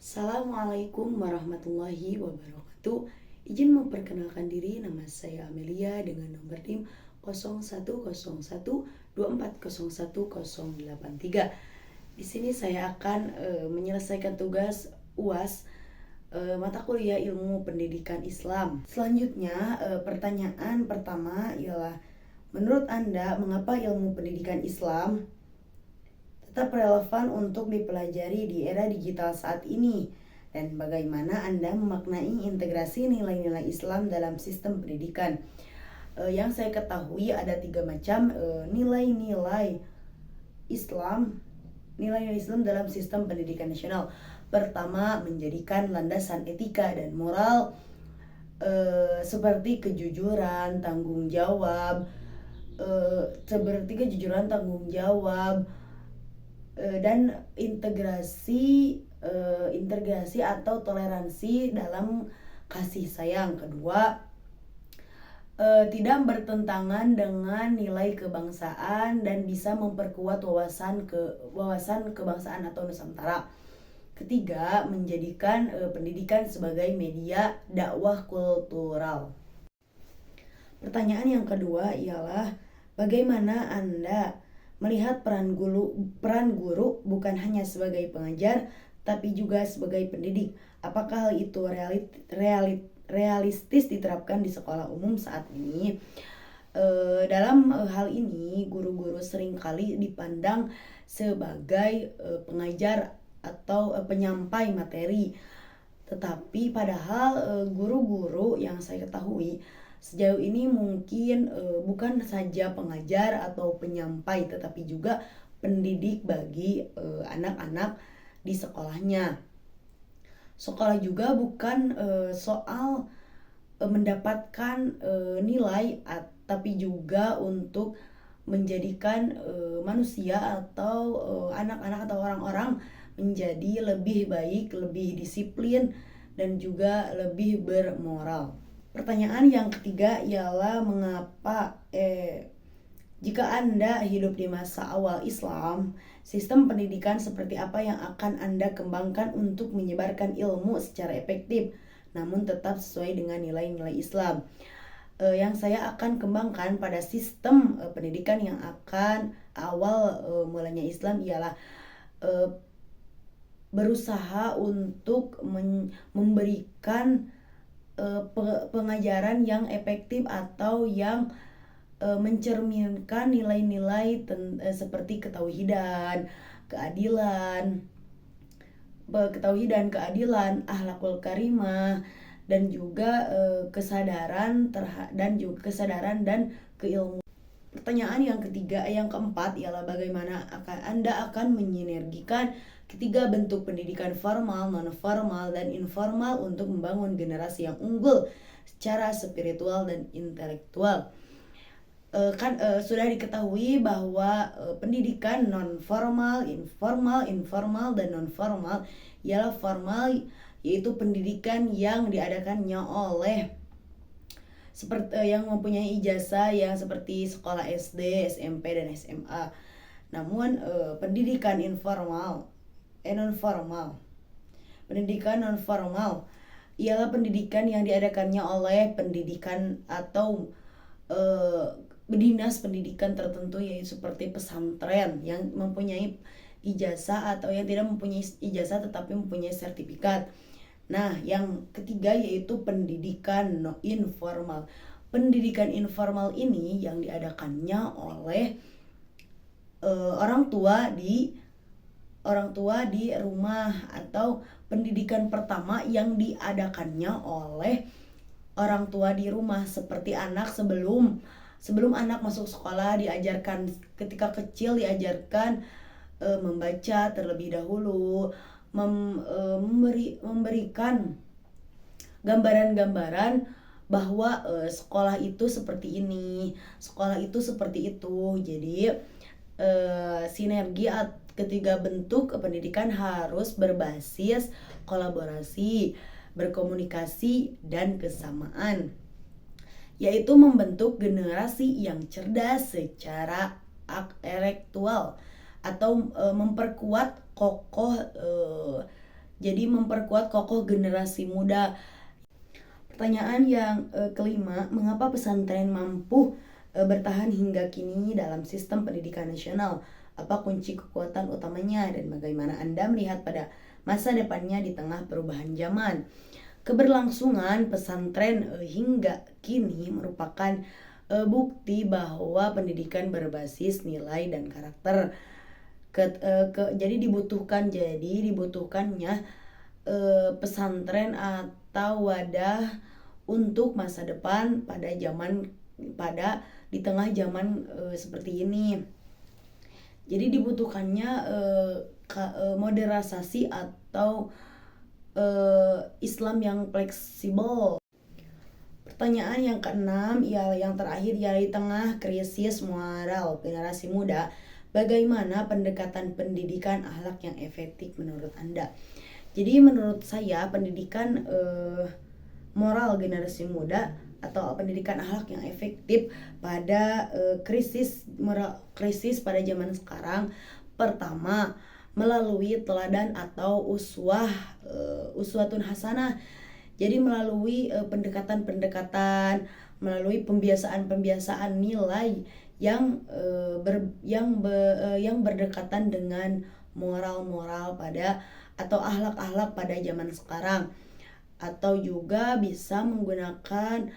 Assalamualaikum warahmatullahi wabarakatuh. Izin memperkenalkan diri, nama saya Amelia dengan nomor NIM 0101240183. Di sini saya akan menyelesaikan tugas UAS mata kuliah Ilmu Pendidikan Islam. Selanjutnya, pertanyaan pertama ialah, menurut Anda mengapa ilmu pendidikan Islam tetap relevan untuk dipelajari di era digital saat ini, dan bagaimana Anda memaknai integrasi nilai-nilai Islam dalam sistem pendidikan? Yang saya ketahui ada 3 macam nilai-nilai Islam dalam sistem pendidikan nasional. Pertama, menjadikan landasan etika dan moral seperti kejujuran, tanggung jawab, dan integrasi atau toleransi dalam kasih sayang. Kedua, tidak bertentangan dengan nilai kebangsaan dan bisa memperkuat wawasan kebangsaan atau Nusantara. Ketiga, menjadikan pendidikan sebagai media dakwah kultural. Pertanyaan yang kedua ialah, bagaimana Anda melihat peran guru bukan hanya sebagai pengajar, tapi juga sebagai pendidik? Apakah hal itu realistis diterapkan di sekolah umum saat ini? Dalam hal ini, guru-guru seringkali dipandang sebagai pengajar atau penyampai materi. Tetapi padahal guru-guru yang saya ketahui sejauh ini mungkin bukan saja pengajar atau penyampai, tetapi juga pendidik bagi anak-anak di sekolahnya. Sekolah juga bukan soal mendapatkan nilai, tapi juga untuk menjadikan manusia atau anak-anak atau orang-orang menjadi lebih baik, lebih disiplin, dan juga lebih bermoral. Pertanyaan yang ketiga ialah, jika Anda hidup di masa awal Islam, sistem pendidikan seperti apa yang akan Anda kembangkan untuk menyebarkan ilmu secara efektif, namun tetap sesuai dengan nilai-nilai Islam? Yang saya akan kembangkan pada sistem pendidikan yang akan awal mulanya Islam ialah berusaha untuk memberikan pengajaran yang efektif atau yang mencerminkan nilai-nilai seperti ketauhidan, keadilan, akhlakul karimah, dan juga kesadaran dan keilmuan. Pertanyaan yang keempat ialah, bagaimana Anda akan menyinergikan ketiga bentuk pendidikan formal, non-formal, dan informal untuk membangun generasi yang unggul secara spiritual dan intelektual? Sudah diketahui bahwa pendidikan non-formal, informal, dan non-formal ialah formal, yaitu pendidikan yang diadakannya oleh yang mempunyai ijazah yang seperti sekolah SD, SMP, dan SMA. Namun pendidikan pendidikan non-formal ialah pendidikan yang diadakannya oleh pendidikan atau dinas pendidikan tertentu, yaitu seperti pesantren yang mempunyai ijazah atau yang tidak mempunyai ijazah tetapi mempunyai sertifikat. Nah, yang ketiga yaitu pendidikan informal. Pendidikan informal ini yang diadakannya oleh orang tua di rumah, atau pendidikan pertama yang diadakannya oleh orang tua di rumah, seperti anak sebelum anak masuk sekolah diajarkan ketika kecil membaca terlebih dahulu, memberikan gambaran-gambaran bahwa sekolah itu seperti ini, sekolah itu seperti itu. Jadi sinergi ketiga bentuk pendidikan harus berbasis kolaborasi, berkomunikasi, dan kesamaan, yaitu membentuk generasi yang cerdas secara intelektual atau memperkuat kokoh Jadi memperkuat kokoh generasi muda. Pertanyaan yang kelima, mengapa pesantren mampu bertahan hingga kini dalam sistem pendidikan nasional? Apa kunci kekuatan utamanya dan bagaimana Anda melihat pada masa depannya di tengah perubahan zaman? Keberlangsungan pesantren hingga kini merupakan bukti bahwa pendidikan berbasis nilai dan karakter. Jadi dibutuhkannya pesantren atau wadah untuk masa depan di tengah zaman seperti ini. Jadi dibutuhkannya modernisasi atau Islam yang fleksibel. Pertanyaan yang keenam, yang terakhir, di tengah krisis moral generasi muda, bagaimana pendekatan pendidikan akhlak yang efektif menurut Anda? Jadi menurut saya pendidikan moral generasi muda atau pendidikan akhlak yang efektif pada krisis pada zaman sekarang, pertama melalui teladan atau uswatun hasanah. Jadi melalui pendekatan-pendekatan, melalui pembiasaan-pembiasaan nilai yang berdekatan dengan moral-moral atau akhlak-akhlak pada zaman sekarang. Atau juga bisa menggunakan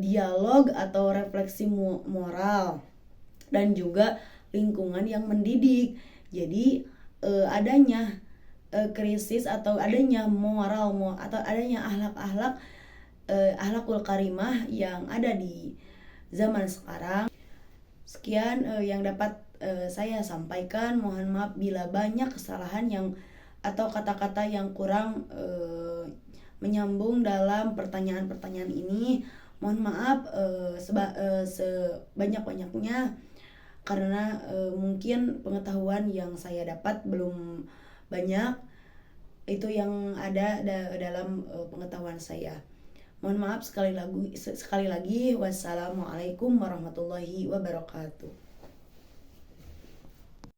dialog atau refleksi moral dan juga lingkungan yang mendidik. Jadi adanya krisis atau adanya atau adanya akhlakul karimah yang ada di zaman sekarang. Sekian yang dapat saya sampaikan. Mohon maaf bila banyak kesalahan atau kata-kata yang kurang menyambung dalam pertanyaan-pertanyaan ini. Mohon maaf sebanyak-banyaknya karena mungkin pengetahuan yang saya dapat belum banyak. Itu yang ada dalam pengetahuan saya. Mohon maaf sekali lagi. Wassalamualaikum warahmatullahi wabarakatuh.